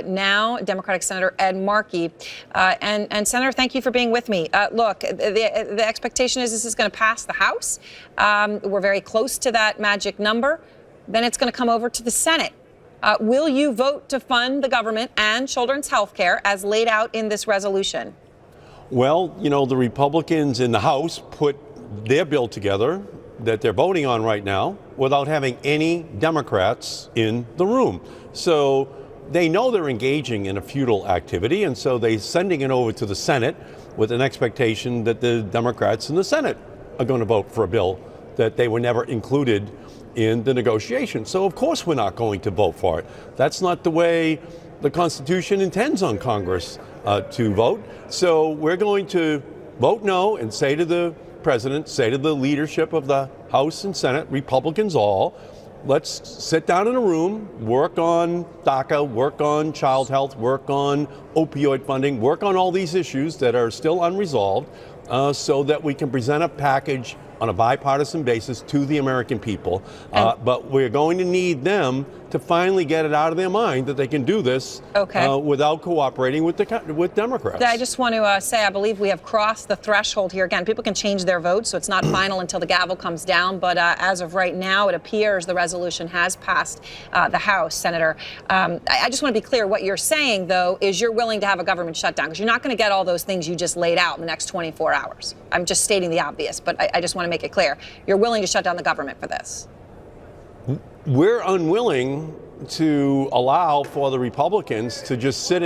Now, Democratic Senator Ed Markey. And Senator, thank you for being with me. Look, the expectation is this is going to pass the House. We're very close to that magic number. Then it's going to come over to the Senate. Will you vote to fund the government and children's health care as laid out in this resolution? Well, you know, the Republicans in the House put their bill together that they're voting on right now without having any Democrats in the room. So they know they're engaging in a futile activity, and so they're sending it over to the Senate with an expectation that the Democrats in the Senate are going to vote for a bill that they were never included in the negotiation. So of course we're not going to vote for it. That's not the way the Constitution intends on Congress to vote. So we're going to vote no and say to the President, say to the leadership of the House and Senate, Republicans all, let's sit down in a room, work on DACA, work on child health, work on opioid funding, work on all these issues that are still unresolved so that we can present a package on a bipartisan basis to the American people. But we're going to need them to finally get it out of their mind that they can do this without cooperating with Democrats. I just want to say I believe we have crossed the threshold here. Again, people can change their vote, so it's not final until the gavel comes down. But as of right now, it appears the resolution has passed the House, Senator. I just want to be clear. What you're saying, though, is you're willing to have a government shutdown because you're not going to get all those things you just laid out in the next 24 hours. I'm just stating the obvious, but I just want to make it clear. You're willing to shut down the government for this. We're unwilling to allow for the Republicans to just sit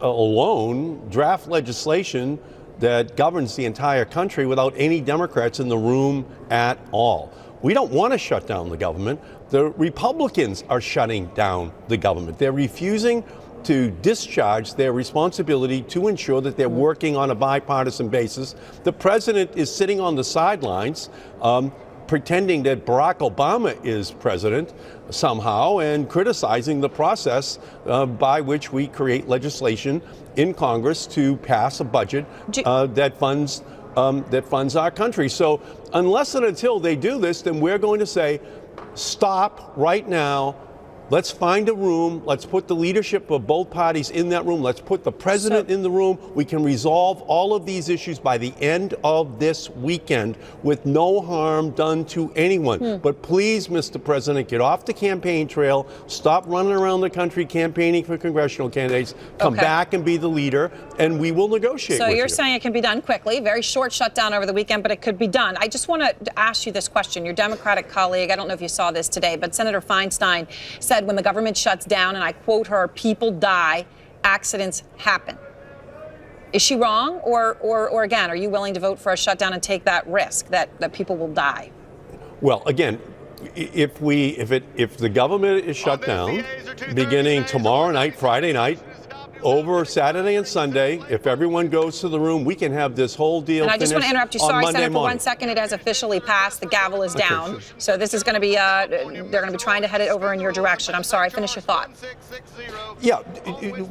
alone, draft legislation that governs the entire country without any Democrats in the room at all. We don't want to shut down the government. The Republicans are shutting down the government. They're refusing to discharge their responsibility to ensure that they're working on a bipartisan basis. The president is sitting on the sidelines, pretending that Barack Obama is president somehow and criticizing the process by which we create legislation in Congress to pass a budget that funds our country. So unless and until they do this, then we're going to say, stop right now. Let's find a room. Let's put the leadership of both parties in that room. Let's put the president in the room. We can resolve all of these issues by the end of this weekend with no harm done to anyone. But please, Mr. President, get off the campaign trail. Stop running around the country campaigning for congressional candidates. Come back and be the leader, and we will negotiate with you. So you're saying it can be done quickly, very short shutdown over the weekend, but it could be done. I just want to ask you this question. Your Democratic colleague, I don't know if you saw this today, but Senator Feinstein said when the government shuts down, and I quote her, people die, accidents happen. Is she wrong? Or again, are you willing to vote for a shutdown and take that risk that people will die? Well, again, if the government is shut down beginning tomorrow night, Friday night, over Saturday and Sunday, if everyone goes to the room, we can have this whole deal finished. And I just want to interrupt you. Sorry, Senator, for 1 second. It has officially passed. The gavel is down. So this is going to be, they're going to be trying to head it over in your direction. I'm sorry. Finish your thought. Yeah,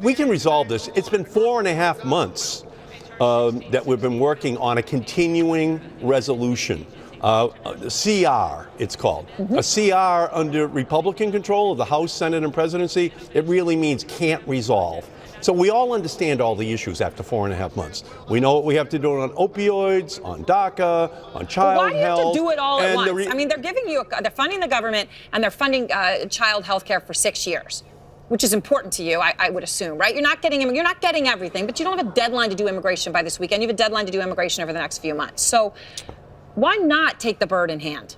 we can resolve this. It's been 4.5 months that we've been working on a continuing resolution. CR, it's called. A CR under Republican control of the House, Senate, and presidency, it really means can't resolve. So we all understand all the issues after 4.5 months. We know what we have to do on opioids, on DACA, on child health. Why do you have to do it all at once? I mean, they're giving you, they're funding the government and they're funding child health care for 6 years, which is important to you, I would assume, right? You're not getting everything, but you don't have a deadline to do immigration by this weekend. You have a deadline to do immigration over the next few months. So why not take the bird in hand?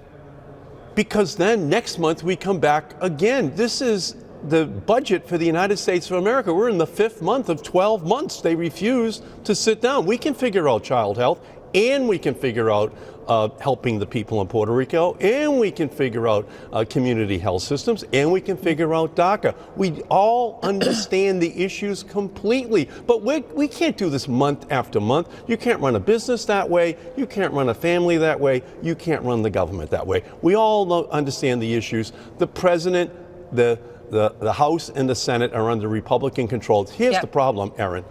Because then next month we come back again. This is the budget for the United States of America. We're in the 5th month of 12 months. They refuse to sit down. We can figure out child health, and we can figure out helping the people in Puerto Rico, and we can figure out community health systems, and we can figure out DACA. We all understand the issues completely, but we can't do this month after month. You can't run a business that way. You can't run a family that way. You can't run the government that way. We all understand the issues. The president, the House and the Senate are under Republican control. Here's the problem, Erin.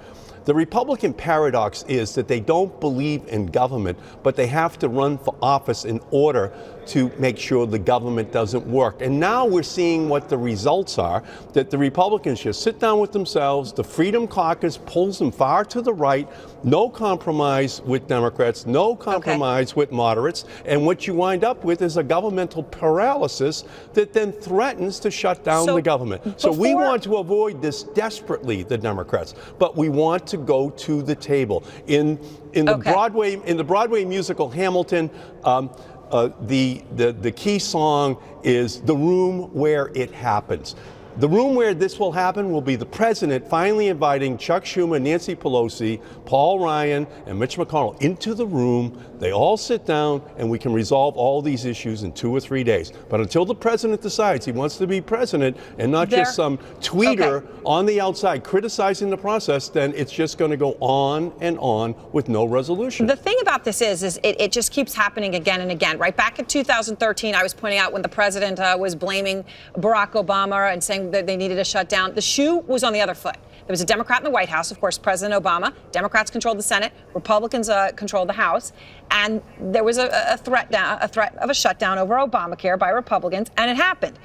The Republican paradox is that they don't believe in government, but they have to run for office in order to make sure the government doesn't work. And now we're seeing what the results are, that the Republicans just sit down with themselves, the Freedom Caucus pulls them far to the right, no compromise with Democrats, no compromise with moderates, and what you wind up with is a governmental paralysis that then threatens to shut down the government. So we want to avoid this desperately, the Democrats, but we want to go to the table. In the Broadway musical Hamilton, the key song is "The Room Where It Happens." The room where this will happen will be the president finally inviting Chuck Schumer, Nancy Pelosi, Paul Ryan, and Mitch McConnell into the room. They all sit down, and we can resolve all these issues in 2 or 3 days. But until the president decides he wants to be president and not just some tweeter on the outside criticizing the process, then it's just going to go on and on with no resolution. The thing about this is it just keeps happening again and again. Right back in 2013, I was pointing out when the president was blaming Barack Obama and saying that they needed a shutdown. The shoe was on the other foot. There was a Democrat in the White House, of course, President Obama. Democrats controlled the Senate. Republicans controlled the House. And there was a threat of a shutdown over Obamacare by Republicans, and it happened.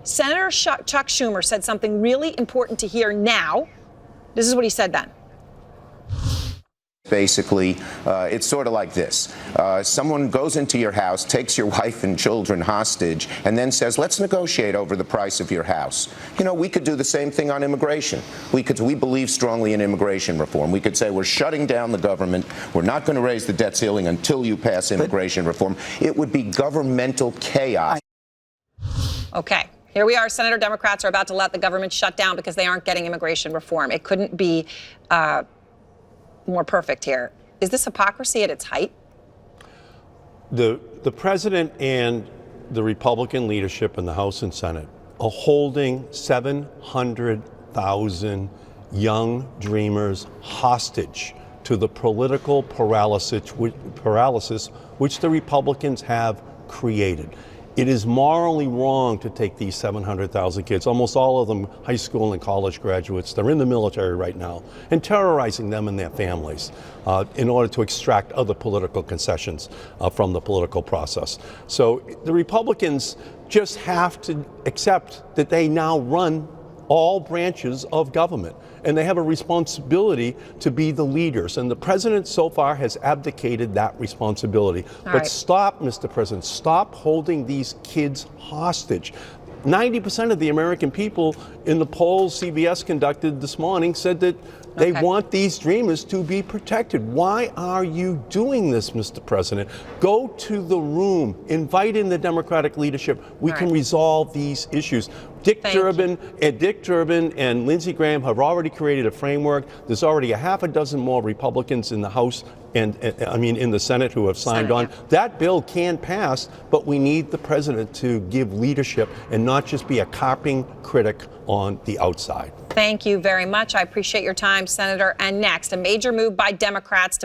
Senator Chuck Schumer said something really important to hear now. This is what he said then. Basically, it's sort of like this. Someone goes into your house, takes your wife and children hostage, and then says, let's negotiate over the price of your house. You know, we could do the same thing on immigration. We believe strongly in immigration reform. We could say we're shutting down the government. We're not going to raise the debt ceiling until you pass immigration reform. It would be governmental chaos. Okay. Here we are. Senator Democrats are about to let the government shut down because they aren't getting immigration reform. It couldn't be more perfect here. Is this hypocrisy at its height? The president and the Republican leadership in the House and Senate are holding 700,000 young dreamers hostage to the political paralysis which the Republicans have created. It is morally wrong to take these 700,000 kids, almost all of them high school and college graduates, they're in the military right now, and terrorizing them and their families in order to extract other political concessions from the political process. So the Republicans just have to accept that they now run all branches of government, and they have a responsibility to be the leaders. And the president so far has abdicated that responsibility. But stop, Mr. President, stop holding these kids hostage. 90% of the American people in the polls CBS conducted this morning said that they want these dreamers to be protected. Why are you doing this, Mr. President? Go to the room, invite in the Democratic leadership. We can resolve these issues. Dick Durbin and Lindsey Graham have already created a framework. There's already a half a dozen more Republicans in the House and in the Senate who have signed on. That bill can pass, but we need the president to give leadership and not just be a carping critic on the outside. Thank you very much. I appreciate your time, Senator. And next, a major move by Democrats to